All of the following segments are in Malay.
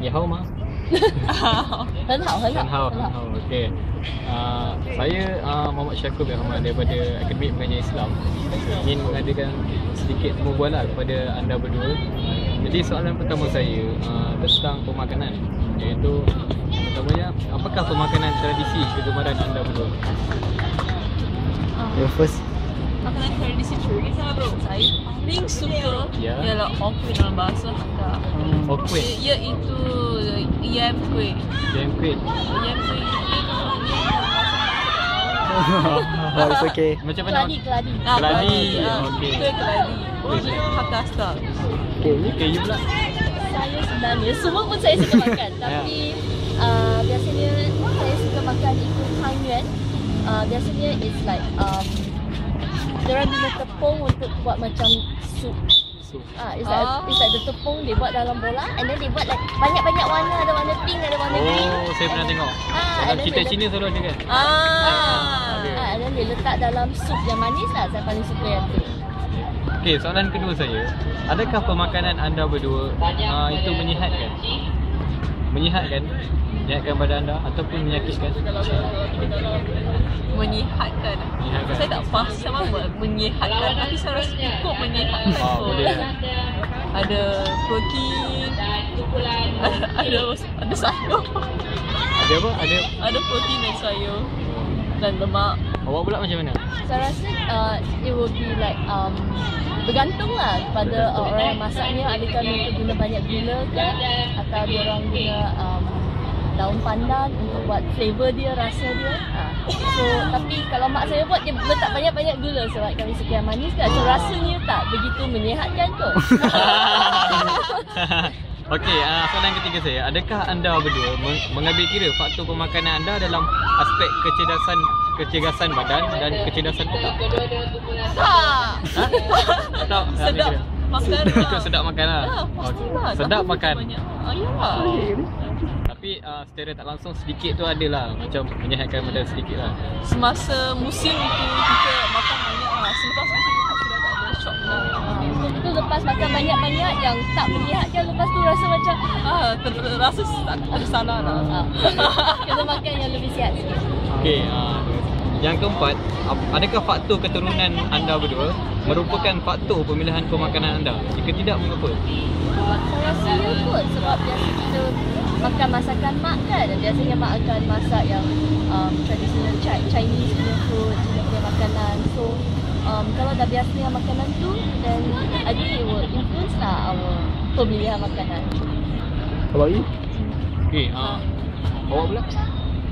你好吗？很好，很好，很好。Okey. Saya Muhammad Syakub bin Ahmad daripada Akademi Pengajian Islam. Ingin mengadakan sedikit perbualan kepada anda berdua. Jadi soalan pertama saya tentang pemakanan, iaitu pertamanya, apakah pemakanan tradisi kegemaran anda berdua? First. Makanan tradisi saya paling suka ialah okuih dalam bahasa Hakka. Okuih? Iaitu yam kuih. Yam kuih? Yam kuih. Oh, it's okay. Macam mana? Keladi. Keladi. Okey. Kuih keladi. Original Hakka style. Okey, you pula? Saya sebenarnya semua pun saya suka makan, tapi biasanya saya suka makan ikut Hang Yuan. Biasanya it's like diorang guna tepung untuk buat macam sup. It's like the tepung dia buat dalam bola, and then dia buat like banyak-banyak warna, ada warna pink, ada warna green. Oh, saya pernah tengok. Dalam cerita Cina selalu ada kan? And then dia letak dalam sup yang manis lah. Saya paling suka yang tu. Okey, soalan kedua saya, adakah pemakanan anda berdua itu menyihatkan? Menyihatkan badan anda ataupun menyakitkan? Menyihatkan. Saya tak faham apa menyihatkan, tapi saya rasa cukup menyihatkan. Boleh. Ada protein, ada sayur. Ada apa? Ada protein dan sayur dan lemak. Awak pula macam mana? Saya rasa it will be like bergantung lah kepada orang yang masaknya, adakah mereka guna banyak gula ke atau diorang guna daun pandan untuk buat flavor dia, rasa dia. So, tapi kalau mak saya buat, dia letak banyak-banyak gula sebab kami suka yang manis kan. So, rasanya tak begitu menyihatkan kot. Okey, soalan ketiga saya, adakah anda berdua mengambil kira faktor pemakanan anda dalam aspek kecergasan badan dan kecerdasan otak? Tak. Sedap makan lah. Ikut sedap makan lah. Pastilah. Sedap makan. Ayalah. Tapi secara tak langsung sedikit tu adalah macam menyihatkan badan sedikit lah. Semasa musim itu kita makan banyak lah. Selepas musim itu sudah tak ada shock lah. Itu lepas makan banyak-banyak yang tak menyihatkan, lepas tu rasa macam rasa ada salah lah. Kena makan yang lebih sihat sikit. Okey, yang keempat, adakah faktor keturunan anda berdua merupakan faktor pemilihan pemakanan anda? Jika tidak, mengapa? Saya rasa ya kot, sebab biasa kita makan masakan mak kan. Biasanya mak akan masak yang traditional Chinese punya food, Cina punya makanan. So kalau dah biasa dengan makanan tu, then I think it will influence lah our pemilihan makanan. How about you? Okey, awak pula?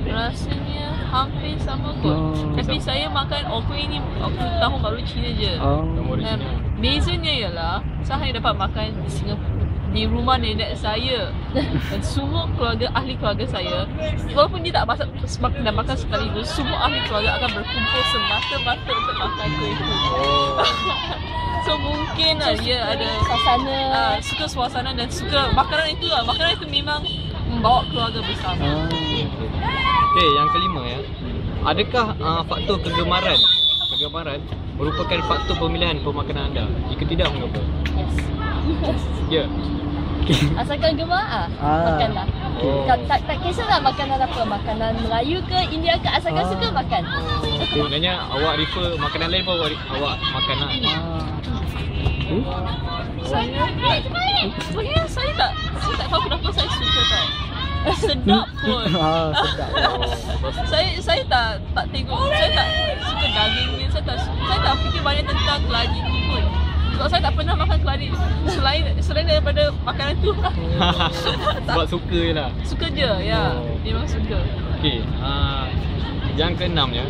Rasanya hampir sama kot. Tapi saya makan okuih ni tahun baru Cina je. Dan bezanya ialah saya hanya dapat makan di Singapura, di rumah nenek saya. Dan semua ahli keluarga saya, walaupun dia tak makan sekaligus, semua ahli keluarga akan berkumpul semata-mata untuk makan kuih tu. So mungkin lah dia ada suasana, suka suasana dan suka makanan itu lah. Makanan itu memang membawa keluarga bersama. Okey, yang kelima ya. Adakah faktor kegemaran merupakan faktor pemilihan pemakanan anda? Jika tidak, mengapa? Yes. Ya. Asalkan gemar makanlah. Tak kisahlah makanan apa, makanan Melayu ke India ke, asalkan suka makan. Sebenarnya awak refer makanan lain pun awak makan lah. Sebenarnya saya tak tahu kenapa saya suka tau. Sedap pun. Saya tak tengok, saya tak suka dagingnya, saya tak fikir banyak tentang keladi tu pun. Sebab saya tak pernah makan keladi selain daripada makanan tu. Sebab suka je lah. Suka je, ya. Memang suka. Okey, yang keenam ya.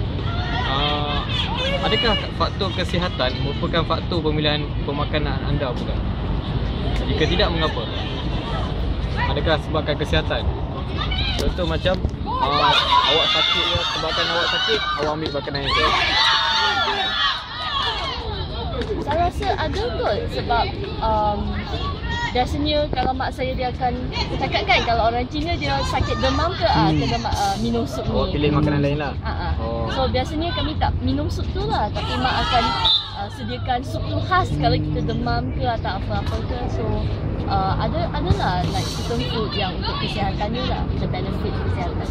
Adakah faktor kesihatan merupakan faktor pemilihan pemakanan anda bukan? Jika tidak, mengapa? Adakah sebabkan kesihatan? Contoh macam awak sakit ya, sebabkan awak sakit, awak ambil makanan yang sihat. Saya rasa ada kot, sebab biasanya kalau mak saya dia akan cakap kan, kalau orang Cina dia sakit demam ke kena minum sup ni. Awak pilih makanan lain lah. So biasanya kami tak minum sup tu lah, tapi mak akan sediakan sup tu khas kalau kita demam ke atau apa-apa ke. So adalah like certain food yang untuk kesehatannya lah, the benefit kesihatan.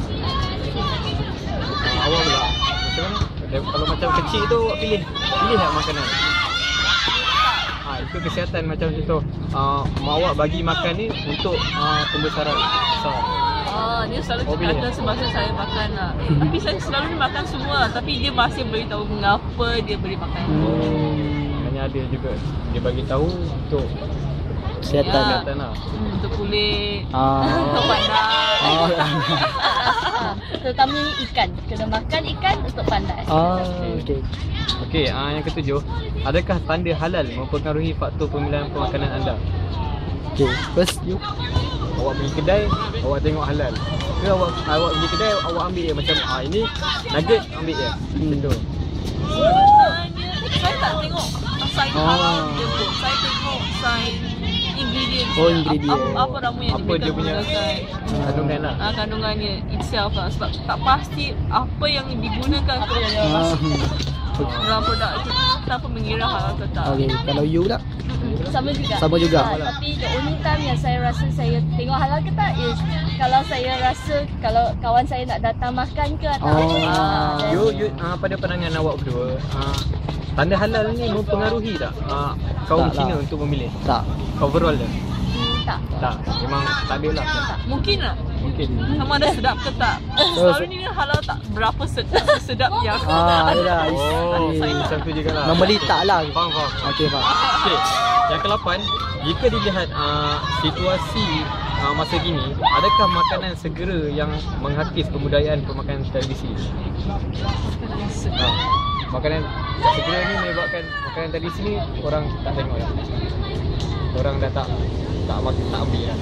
Awak pula macam mana? Kalau macam kecil tu awak pilih tak makanan? Itu kesihatan macam tu. Awak bagi makan ni untuk pembesaran besar. Dia selalu kata semasa saya makan lah. Tapi saya selalu makan semua, tapi dia masih beritahu mengapa dia beri makan. Hanya ada juga dia bagi tahu untuk kesihatan lah. Untuk kulit, untuk pandai. Terutamanya ikan. Kena makan ikan untuk pandai. Okey, yang ketujuh, adakah tanda halal mempengaruhi faktor pemilihan pemakanan anda? Okay, first you. Awak pergi kedai, awak tengok halal. Ke awak pergi kedai, awak ambil je macam ini nugget, ambil je. Macam tu. Sebenarnya saya tak tengok sign halal dia pun. Saya tengok sign ingredient. Ingredient. Apa nama yang dia punya kandungan lah. Kandungannya itself lah. Sebab tak pasti apa yang digunakan dalam produk itu tanpa mengira halal atau tak. Okay, kalau you tak? Sama juga. Sama juga. Tapi the only time yang saya rasa saya tengok halal ke tak is kalau saya rasa kalau kawan saya nak datang makan ke atau you pada pandangan awak berdua, tanda halal ni mempengaruhi tak kaum Cina untuk memilih? Tak. Overall dah? Tak. Memang tak ada lah. Mungkin lah. Mungkin. Sama ada sedap ke tak. Selalu ni halal tak berapa sedap yang Ada. Macam tu juga lah. Normally tak lah. Faham. Okay, faham. Okay, yang ke-8, jika dilihat situasi masa kini, adakah makanan segera yang menghakis kebudayaan pemakanan tradisi? Makanan segera ni menyebabkan makanan tradisi ni orang tak tengok dah. Orang dah tak ambil dah.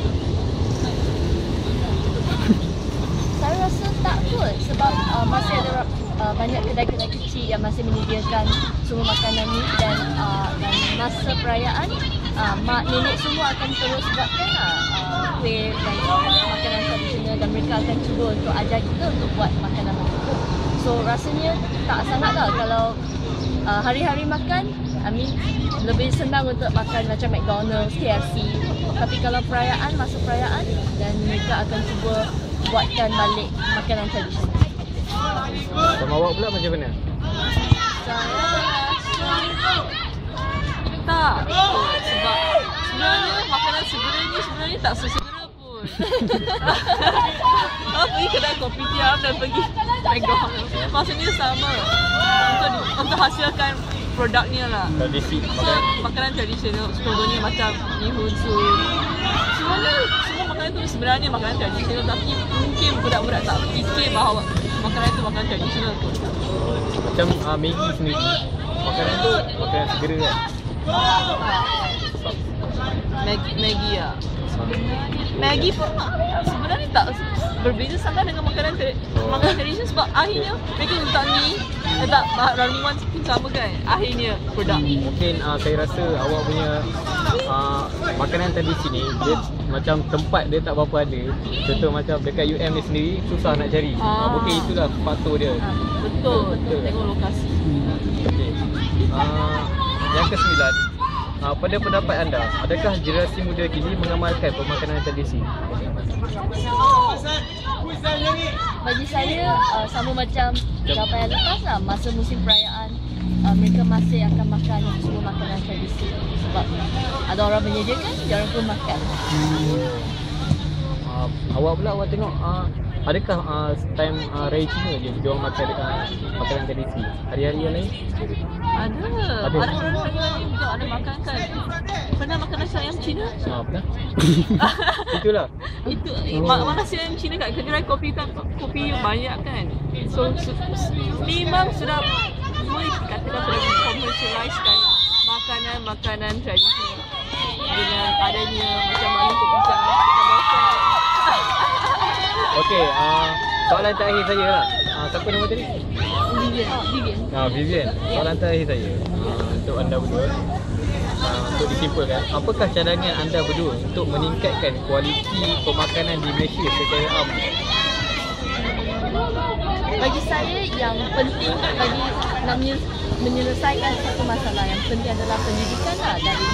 Saya rasa tak kot sebab masih ada banyak kedai-kedai kecil yang masih menyediakan semua makanan ni dan masa perayaan mak nenek semua akan terus buatkan kuih dan makanan tradisional dan mereka akan cuba untuk ajar kita untuk buat makanan tersebut. So rasanya tak sangat lah kalau hari-hari makan, lebih senang untuk makan macam McDonald's, KFC. Tapi kalau perayaan, masa perayaan dan mereka akan cuba buatkan balik makanan tradisional. Sama awak pula macam mana? Saya rasa tak. Sebab sebenarnya makanan segera ni sebenarnya tak sesegera pun. Pergi kedai kopitiam dan pergi McDonald's, maksudnya sama untuk hasilkan produknya lah. Tradisi makanan tradisional, contohnya macam bihun soup. Semua makanan tu sebenarnya makanan tradisional, tapi mungkin budak-budak tak fikir bahawa makanan tu makanan tradisional pun. Macam Maggi sendiri, makanan tu makanan segera kan? Maggi lah. Maggi pun sebenarnya tak berbeza sangat dengan makanan tradisional sebab akhirnya mereka letak ni, letak ramuan pun sama kan akhirnya produk. Mungkin saya rasa awak punya makanan tradisi ni dia macam tempat dia tak berapa ada. Contoh macam dekat UM ni sendiri susah nak cari. Mungkin itulah faktor dia. Betul. Tengok lokasi. Okey. Yang ke-9, pada pendapat anda, adakah generasi muda kini mengamalkan pemakanan tradisi? Bagi saya sama macam jawapan yang lepas lah, masa musim perayaan mereka masih akan makan semua makanan tradisi sebab ada orang menyediakan, dia orang pun makan. Awak pula awak tengok adakah time Raya Cina je diorang makan makanan tradisi? Hari-hari yang lain? Ada orang lain juga ada makan kan. Pernah makan nasi ayam Cina? Pernah. Itulah. Itu makan nasi ayam Cina kat kedai kopi banyak kan. So memang sudah boleh dikatakan sudah commercializekan makanan tradisional dengan adanya macam mana kopi Okey, soalan terakhir saya lah. Siapa nama tadi? Vivian. Soalan terakhir saya untuk anda berdua. Untuk disimpulkan, apakah cadangan anda berdua untuk meningkatkan kualiti pemakanan di Malaysia secara am? bagi saya yang penting bagi nak menyelesaikan satu masalah yang penting adalah pendidikan lah dari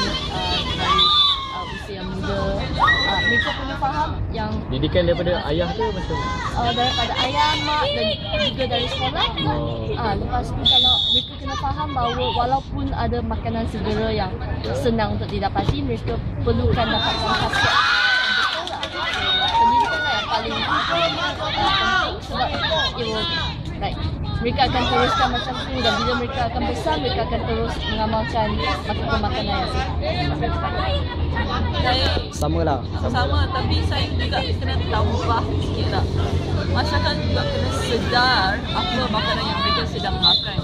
usia muda. Mereka perlu faham yang Didikan daripada ayah tu macam daripada ayah, mak dan juga dari sekolah. Lepas tu kalau mereka kena faham bahawa walaupun ada makanan segera yang senang untuk didapati, mereka perlukan dapatkan khasiat yang betul lah. Pendidikan lah yang paling penting sebab it will, like, mereka akan teruskan macam tu dan bila mereka akan besar, mereka akan terus mengamalkan makanan yang sihat. Sama lah. Sama, tapi saya juga kena tambah sikit lah. Masyarakat juga kena sedar apa makanan yang mereka sedang makan.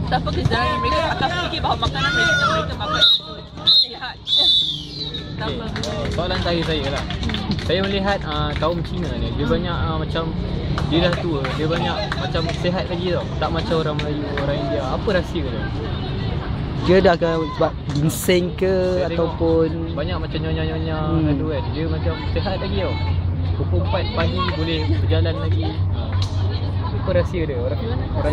Tanpa kesedaran mereka akan fikir bahawa makanan yang mereka makan sihat. Soalan terakhir saya lah. Saya melihat kaum Cina ni, dia banyak macam dia dah tua, dia banyak macam sihat lagi tau. Tak macam orang Melayu, orang India. Apa rahsia dia? Dia dah ke sebab ginseng ke Saya ataupun banyak macam nyonya-nyonya tu kan. Dia macam sihat lagi tau. Pukul 4 pagi boleh berjalan lagi. Apa rahsia dia orang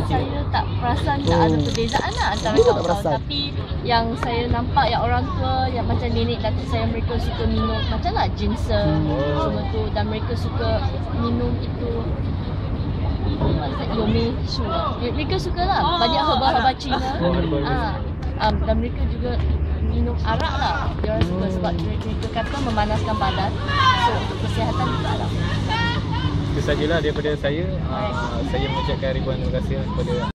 Cina? Saya tak perasan tak ada perbezaan lah antara kaum-kaum. Tapi yang saya nampak yang orang tua yang macam nenek datuk saya, mereka suka minum macam lah ginseng semua tu, dan mereka suka minum itu Yome Shu. Mereka suka lah banyak herba-herba Cina. Dan mereka juga minum arak lah. Dia orang suka sebab mereka kata memanaskan badan. So untuk kesihatan juga lah. Itu sajalah daripada saya. Saya mengucapkan ribuan terima kasih kepada